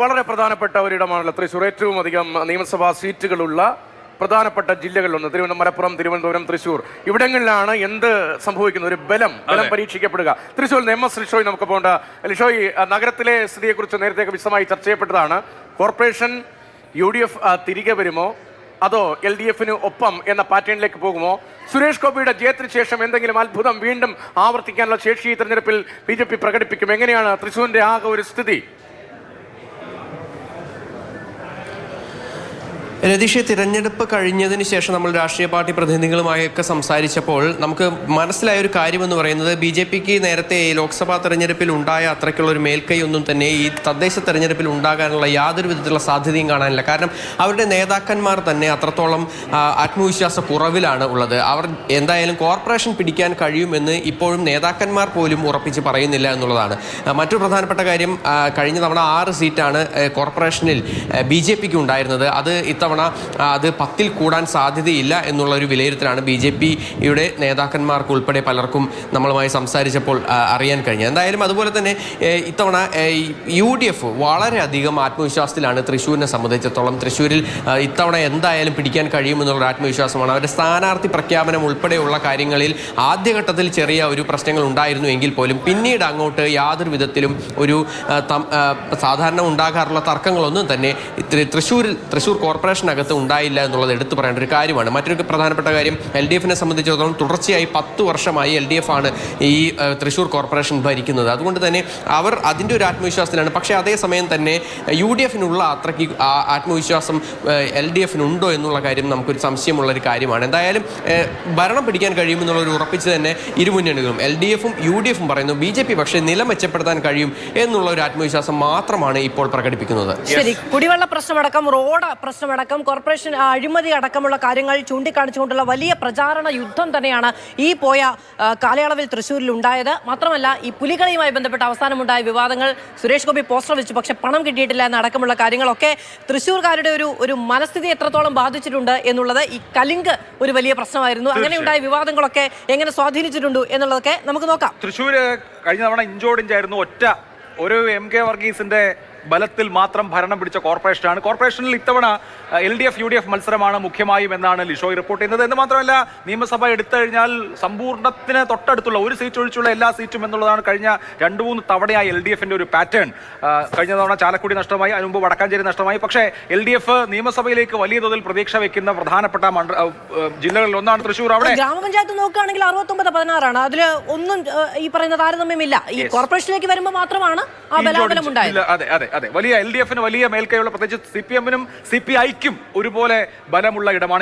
വളരെ പ്രധാനപ്പെട്ട ഒരിടമാണല്ലോ തൃശ്ശൂർ. ഏറ്റവും അധികം നിയമസഭാ സീറ്റുകളുള്ള പ്രധാനപ്പെട്ട ജില്ലകളിലൊന്ന് തിരുവനന്തപുരം, മലപ്പുറം, തിരുവനന്തപുരം, തൃശ്ശൂർ. ഇവിടങ്ങളിലാണ് എന്ത് സംഭവിക്കുന്നത്, ഒരു ബലം പരീക്ഷിക്കപ്പെടുക. തൃശ്ശൂരിൽ MS ലിഷോയ് നമുക്ക് പോകേണ്ട. ലിഷോയ്, നഗരത്തിലെ സ്ഥിതിയെക്കുറിച്ച് നേരത്തെ വിശദമായി ചർച്ച ചെയ്യപ്പെട്ടതാണ്. കോർപ്പറേഷൻ UDF തിരികെ വരുമോ അതോ LDFന് ഒപ്പം എന്ന പാറ്റേണിലേക്ക് പോകുമോ? സുരേഷ് ഗോപിയുടെ ജയത്തിന് ശേഷം എന്തെങ്കിലും അത്ഭുതം വീണ്ടും ആവർത്തിക്കാനുള്ള ശേഷി ഈ തെരഞ്ഞെടുപ്പിൽ BJP പ്രകടിപ്പിക്കും? എങ്ങനെയാണ് തൃശ്ശൂരിന്റെ ആകെ ഒരു സ്ഥിതി? രതീഷ്, തിരഞ്ഞെടുപ്പ് കഴിഞ്ഞതിന് ശേഷം നമ്മൾ രാഷ്ട്രീയ പാർട്ടി പ്രതിനിധികളുമായൊക്കെ സംസാരിച്ചപ്പോൾ നമുക്ക് മനസ്സിലായ ഒരു കാര്യമെന്ന് പറയുന്നത് BJPക്ക് നേരത്തെ ഈ ലോക്സഭാ തെരഞ്ഞെടുപ്പിൽ ഉണ്ടായ അത്രയ്ക്കുള്ള ഒരു മേൽക്കൈ ഒന്നും തന്നെ ഈ തദ്ദേശ തെരഞ്ഞെടുപ്പിൽ ഉണ്ടാകാനുള്ള യാതൊരു വിധത്തിലുള്ള സാധ്യതയും കാണാനില്ല. കാരണം അവരുടെ നേതാക്കന്മാർ തന്നെ അത്രത്തോളം ആത്മവിശ്വാസ കുറവിലാണ് ഉള്ളത്. അവർ എന്തായാലും കോർപ്പറേഷൻ പിടിക്കാൻ കഴിയുമെന്ന് ഇപ്പോഴും നേതാക്കന്മാർ പോലും ഉറപ്പിച്ച് പറയുന്നില്ല എന്നുള്ളതാണ്. മറ്റൊരു പ്രധാനപ്പെട്ട കാര്യം, കഴിഞ്ഞ തവണ 6 സീറ്റാണ് കോർപ്പറേഷനിൽ BJPക്ക് ഉണ്ടായിരുന്നത്. അത് ഇത്തവണ അത് 10-ൽ കൂടാൻ സാധ്യതയില്ല എന്നുള്ള ഒരു വിലയിരുത്തലാണ് BJPയുടെ നേതാക്കന്മാർക്ക് ഉൾപ്പെടെ പലർക്കും നമ്മളുമായി സംസാരിച്ചപ്പോൾ അറിയാൻ കഴിഞ്ഞത്. എന്തായാലും അതുപോലെ തന്നെ ഇത്തവണ UDF വളരെയധികം ആത്മവിശ്വാസത്തിലാണ് തൃശ്ശൂരിനെ സംബന്ധിച്ചിടത്തോളം. തൃശ്ശൂരിൽ ഇത്തവണ എന്തായാലും പിടിക്കാൻ കഴിയുമെന്നുള്ള ആത്മവിശ്വാസമാണ്. അവരുടെ സ്ഥാനാർത്ഥി പ്രഖ്യാപനം ഉൾപ്പെടെയുള്ള കാര്യങ്ങളിൽ ആദ്യഘട്ടത്തിൽ ചെറിയ ഒരു പ്രശ്നങ്ങൾ ഉണ്ടായിരുന്നു എങ്കിൽ പോലും പിന്നീട് അങ്ങോട്ട് യാതൊരു വിധത്തിലും ഒരു സാധാരണ ഉണ്ടാകാറുള്ള തർക്കങ്ങളൊന്നും തന്നെ തൃശ്ശൂർ കോർപ്പറേഷൻ അകത്ത് ഉണ്ടായില്ല എന്നുള്ളത് എടുത്തു പറയേണ്ട ഒരു കാര്യമാണ്. മറ്റൊരു പ്രധാനപ്പെട്ട കാര്യം, LDFനെ സംബന്ധിച്ചിടത്തോളം തുടർച്ചയായി 10 വർഷമായി LDF ആണ് ഈ തൃശ്ശൂർ കോർപ്പറേഷൻ ഭരിക്കുന്നത്. അതുകൊണ്ട് തന്നെ അവർ അതിൻ്റെ ഒരു ആത്മവിശ്വാസത്തിലാണ്. പക്ഷേ അതേസമയം തന്നെ UDFനുള്ള അത്രയ്ക്ക് ആത്മവിശ്വാസം LDFനുണ്ടോ എന്നുള്ള കാര്യം നമുക്കൊരു സംശയമുള്ളൊരു കാര്യമാണ്. എന്തായാലും ഭരണം പിടിക്കാൻ കഴിയുമെന്നുള്ളൊരു ഉറപ്പിച്ച് തന്നെ ഇരുമുന്നണികളും LDFും UDFും പറയുന്നു. BJP പക്ഷേ നില മെച്ചപ്പെടുത്താൻ കഴിയും എന്നുള്ള ഒരു ആത്മവിശ്വാസം മാത്രമാണ് ഇപ്പോൾ പ്രകടിപ്പിക്കുന്നത്. ശരി, കുടിവെള്ള പ്രശ്നമടക്കം, റോഡ് പ്രശ്നമടക്കം, കോർപ്പറേഷൻ അഴിമതി അടക്കമുള്ള കാര്യങ്ങൾ ചൂണ്ടിക്കാണിച്ചുകൊണ്ടുള്ള വലിയ പ്രചാരണ യുദ്ധം തന്നെയാണ് ഈ പോയ കാലയളവിൽ തൃശ്ശൂരിൽ ഉണ്ടായത്. മാത്രമല്ല, ഈ പുലികളിയുമായി ബന്ധപ്പെട്ട അവസാനമുണ്ടായ വിവാദങ്ങൾ, സുരേഷ് ഗോപി പോസ്റ്റർ വെച്ചു പക്ഷെ പണം കിട്ടിയിട്ടില്ല എന്നടക്കമുള്ള കാര്യങ്ങളൊക്കെ തൃശ്ശൂർക്കാരുടെ ഒരു മനസ്ഥിതി എത്രത്തോളം ബാധിച്ചിട്ടുണ്ട് എന്നുള്ളത് ഈ കലിംഗ് ഒരു വലിയ പ്രശ്നമായിരുന്നു. അങ്ങനെയുണ്ടായ വിവാദങ്ങളൊക്കെ എങ്ങനെ സ്വാധീനിച്ചിട്ടുണ്ട് എന്നുള്ളതൊക്കെ നമുക്ക് നോക്കാം. തൃശ്ശൂർ കഴിഞ്ഞ തവണ ഇഞ്ചോടിഞ്ചായിരുന്നു. ഒരു MK വർഗീസിന്റെ ബലത്തിൽ മാത്രം ഭരണം പിടിച്ച കോർപ്പറേഷനാണ്. കോർപ്പറേഷനിൽ ഇത്തവണ LDF UDF മത്സരമാണ് മുഖ്യമായും എന്നാണ് ലിഷോയ് റിപ്പോർട്ട് ചെയ്യുന്നത്. എന്ന് മാത്രമല്ല, നിയമസഭ എടുത്തു കഴിഞ്ഞാൽ സമ്പൂർണ്ണത്തിന് തൊട്ടടുത്തുള്ള ഒരു സീറ്റ് ഒഴിച്ചുള്ള എല്ലാ സീറ്റും എന്നുള്ളതാണ് കഴിഞ്ഞ 2-3 തവണയായി LDFന്റെ ഒരു പാറ്റേൺ. കഴിഞ്ഞ തവണ ചാലക്കുടി നഷ്ടമായി, അതിന് മുമ്പ് വടക്കാഞ്ചേരി നഷ്ടമായി. പക്ഷേ LDF നിയമസഭയിലേക്ക് വലിയ തോതിൽ പ്രതീക്ഷ വെക്കുന്ന പ്രധാനപ്പെട്ട ജില്ലകളിൽ ഒന്നാണ് തൃശ്ശൂർ. അവിടെ ഗ്രാമപഞ്ചായത്ത് നോക്കുകയാണെങ്കിൽ 69-16 അതിൽ ഒന്നും ഈ പറയുന്ന താരതമ്യമില്ല. ഈ കോർപ്പറേഷനിലേക്ക് വരുമ്പോൾ മാത്രമാണ് ആ ബലാബലം ഉണ്ടായത്. അതെ, വലിയ LDFന് വലിയ മേൽക്കൈയുള്ള, പ്രത്യേകിച്ച് CPM-നും CPI-ക്കും ഒരുപോലെ ബലമുള്ള ഇടമാണ്.